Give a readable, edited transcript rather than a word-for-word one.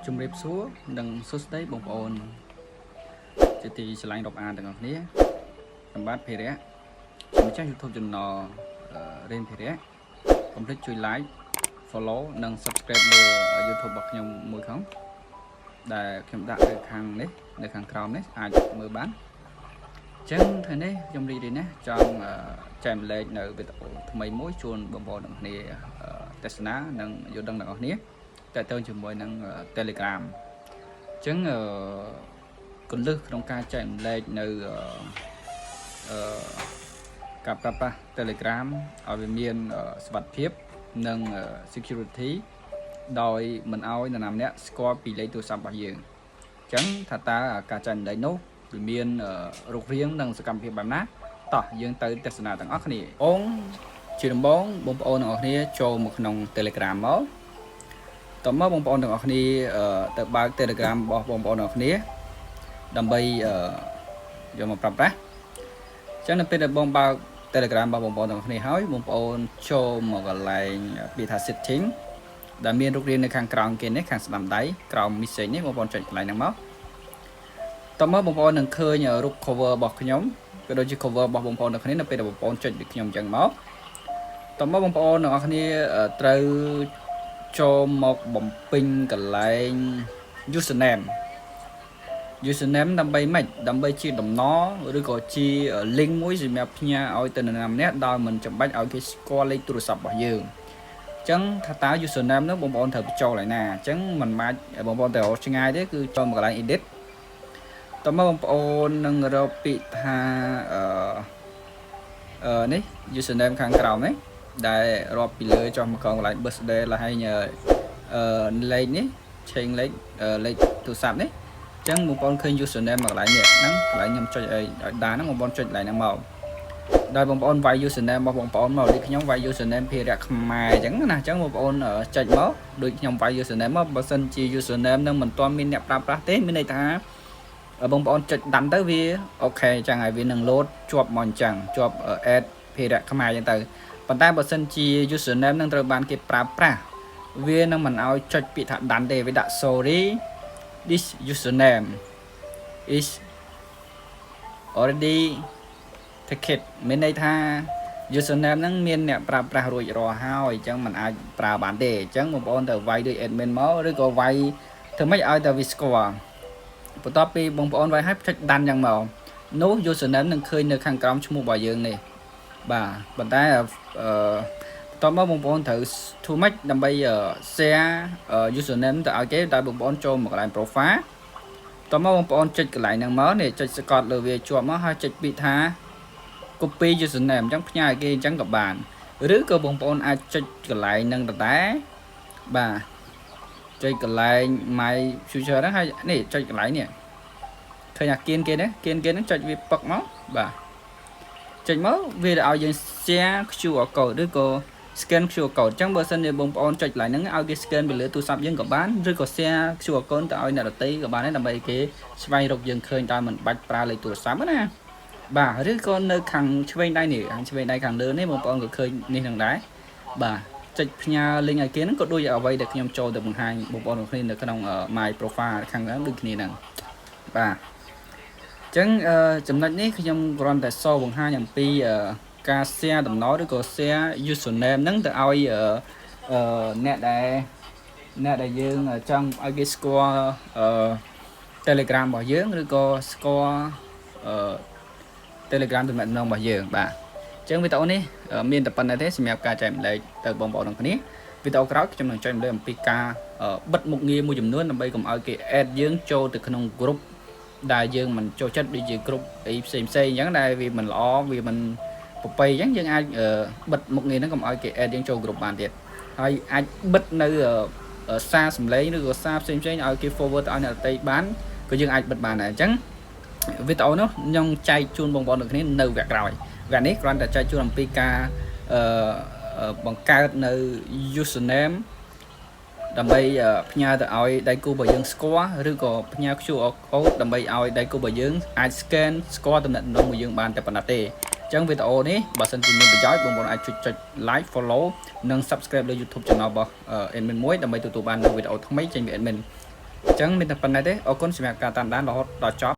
ជំរាបសួរនិងសួស្តីបងប្អូនជាទីស្រឡាញ់រាប់អានទាំងអស់គ្នាសម្បត្តិភិរៈម្ចាស់ YouTube Channel រៀនភិរៈកុំភ្លេចជួយ Like Follow និង Subscribe លើ YouTube របស់ខ្ញុំមួយផងដែលខ្ញុំដាក់នៅខាងនេះនៅខាងក្រោមនេះអាចមើលបានអញ្ចឹងថ្ងៃនេះខ្ញុំរីករាយណាស់ចង់ចែកម្លែកនៅវីដេអូថ្មីមួយជូនបងប្អូនទាំងគ្នាទស្សនានិងយល់ដឹងទាំងអស់គ្នាតើតើជាមួយនឹង Telegram អញ្ចឹងគន្លឹះក្នុងការចែកម្លែកនៅការប្រើប្រាស់ Telegram ឲ្យវាមានសុវត្ថិភាពនិង security ដោយមិនឲ្យនរណាម្នាក់ស្គាល់ពីលេខទូរស័ព្ទរបស់យើងអញ្ចឹងថាតើការចែកម្លែកនោះវាមានរូបរាងនិងសកម្មភាពបែបណាតោះយើងទៅទស្សនាទាំងអស់គ្នាអូនជាដំបូងបងប្អូនទាំងអស់គ្នាចូលមកក្នុង Telegram មកតើមកបងប្អូនទាំងអស់គ្នាទៅបើក Telegram របស់បងប្អូនទាំងអស់គ្នាដើម្បីយកមកប្រើប្រាស់អញ្ចឹងនៅពេលដែលបងបើក Telegram របស់បងប្អូនទាំងអស់គ្នាហើយបងប្អូនចូលមកកន្លែងពាក្យថា setting ដែលមានរូបរាងនៅខាងក្រោមគេនេះខាងស្ដាំដៃក្រោម message នេះបងប្អូនចុចកន្លែងហ្នឹងមកតើមកបងប្អូននឹងឃើញរូប cover របស់ខ្ញុំក៏ដូចជា cover របស់បងប្អូនទាំងគ្នានៅពេលដែលបងប្អូនចុចដូចខ្ញុំអញ្ចឹងមកតើមកបងប្អូនទាំងអស់គ្នាត្រូវចូលមកបំពេញកន្លែង username ដើម្បីម៉េចដើម្បីជាដំណឬក៏ជា link មួយសម្រាប់ផ្ញើឲ្យទៅនរណាម្នាក់ដោយមិនចាំបាច់ឲ្យគេស្គាល់លេខទូរស័ព្ទរបស់យើងអញ្ចឹងថាតើ username នោះបងប្អូនត្រូវបញ្ចូលឲ្យណាអញ្ចឹងមិនបាច់បងប្អូនទៅឆ្ងាយទេគឺចូលមកកន្លែង edit តើមកបងប្អូននឹងរកពាក្យថានេះ username ខាងក្រោមនេះដែលរាប់ពីលើចុះមកកន្លែង birthday ឡើងហើយលេខនេះឆេងលេខទូរស័ព្ទនេះអញ្ចឹងបងប្អូនឃើញ username មកកន្លែងនេះហ្នឹងកន្លែងខ្ញុំចុចឲ្យដានហ្នឹងបងប្អូនចុចកន្លែងហ្នឹងមកដោយបងប្អូនវាយ username របស់បងប្អូនមកដូចខ្ញុំវាយ username ភារៈខ្មែរអញ្ចឹងណាអញ្ចឹងបងប្អូនចុចមកដូចខ្ញុំវាយ username មកបើសិនជា username ហ្នឹងមិនទាន់មានអ្នកប្រើប្រាស់ទេមានន័យថាបងប្អូនចុចដាំទៅវាអូខេអញ្ចឹងហើយវានឹង load ជាប់មកអញ្ចឹងជាប់ add ភារៈខ្មែរអញ្ចឹងទៅប៉ុន្តែបើសិនជា username នឹងត្រូវបានគេប្រើប្រាស់វានឹងមិនឲ្យចុចពាក្យថាដាន់ទេវាដាក់ sorry this username is already taken មានន័យថា username ហ្នឹងមានអ្នកប្រើប្រាស់រួចរាល់ហើយអញ្ចឹងมันអាចប្រើបានទេអញ្ចឹងបងប្អូនទៅវាយដូច admin មកឬក៏វាយធ្វើម៉េចឲ្យតែវាស្គាល់បន្ទាប់ពីបងប្អូនវាយឲ្យចុចដាន់យ៉ាងមកនោះ username នឹងឃើញនៅខាងក្រោមឈ្មោះរបស់យើងនេះបាទប៉ុន្តែតោះមកបងប្អូនត្រូវធ្វើម៉េចដើម្បី share username ទៅឲ្យគេដោយបងប្អូនចូលមកកន្លែង profile តោះមកបងប្អូនចុចកន្លែងហ្នឹងមកនេះចុចសកត់លើវាជាប់មកហើយចុចពាក្យថា copy username អញ្ចឹងផ្ញើឲ្យគេអញ្ចឹងក៏បានឬក៏បងប្អូនអាចចុចកន្លែងហ្នឹងដដែលបាទចុចកន្លែង my future ហ្នឹងហើយនេះចុចកន្លែងនេះឃើញអាគៀនគេហ្នឹងចុចវាពឹកមកបាទចុចមកវាឲ្យយើង share QR code ឬក៏ scan QR code អញ្ចឹងបើសិនជាបងប្អូនចុចកន្លែងហ្នឹងឲ្យគេ scan ពីលើទូរស័ព្ទយើងក៏បានឬក៏ share QR code ទៅឲ្យអ្នកដទៃក៏បានដែរដើម្បីគេស្វែងរកយើងឃើញដោយមិនបាច់ប្រើលេខទូរស័ព្ទណាបាទឬក៏នៅខាងឆ្វេងដៃនេះឆ្វេងដៃខាងលើនេះបងប្អូនក៏ឃើញនេះនឹងដែរបាទចុចផ្ញើ link ឲ្យគេហ្នឹងក៏ដូចអ្វីដែលខ្ញុំចូលទៅបង្ហាញបងប្អូនគ្នានៅក្នុង my profile ខាងហ្នឹងដូចគ្នាហ្នឹងបាទអញ្ចឹងចំណុចនេះខ្ញុំគ្រាន់តែសូមបង្ហាញអំពីការ share តំណឬក៏ share username ហ្នឹងទៅឲ្យអ្នកដែលយើងចង់ឲ្យគេស្គាល់ Telegram របស់យើងឬក៏ស្គាល់Telegram ទំនាក់ទំនងរបស់យើងបាទអញ្ចឹងវីដេអូនេះមានតែប៉ុណ្្នេះទេសម្រាប់ការចែករំលែកទៅបងប្អូនទាំងគ្នាវីដេអូក្រោយខ្ញុំនឹងចែករំលែកអំពីការបិទមុខងារមួយចំនួនដើម្បីកុំឲ្យគេ add យើងចូលទៅក្នុង group ដែលយើងមិនចូលចិត្តដូចជា group អីផ្សេងៗអញ្ចឹងដែលវាមិនល្អវាមិនប្រពៃអញ្ចឹងយើងអាចបិទមុខងារហ្នឹងកុំឲ្យគេ add យើងចូល group បានទៀតហើយអាចបិទនៅសារសម្លេងឬក៏សារផ្សេងៗឲ្យគេ forward ទៅឲ្យអ្នកដទៃបានក៏យើងអាចបិទបានដែរអញ្ចឹងវីដេអូនោះខ្ញុំចែកជូនបងប្អូនទាំងគ្នានៅវគ្គក្រោយវគ្គនេះគ្រាន់តែចែកជូនអំពីការបង្កើតនៅ username ដើម្បីផ្ញើទៅឲ្យដៃគូរបស់យើងស្គាល់ឬក៏ផ្ញើ QR code ដើម្បីឲ្យដៃគូរបស់យើងអាច scan ស្គាល់តំណែងរបស់យើងបានតែប៉ុណ្ណោះទេអញ្ចឹងវីដេអូនេះបើសិនជាមានប្រយោជន៍បងប្អូនអាចចុច like follow និង subscribe លើ YouTube channel របស់ admin មួយដើម្បីទទួលបាននូវវីដេអូថ្មីចេញពី admin អញ្ចឹងមានតែប៉ុណ្ណេះទេអរគុណសម្រាប់ការតាមដានរហូតដល់ចប់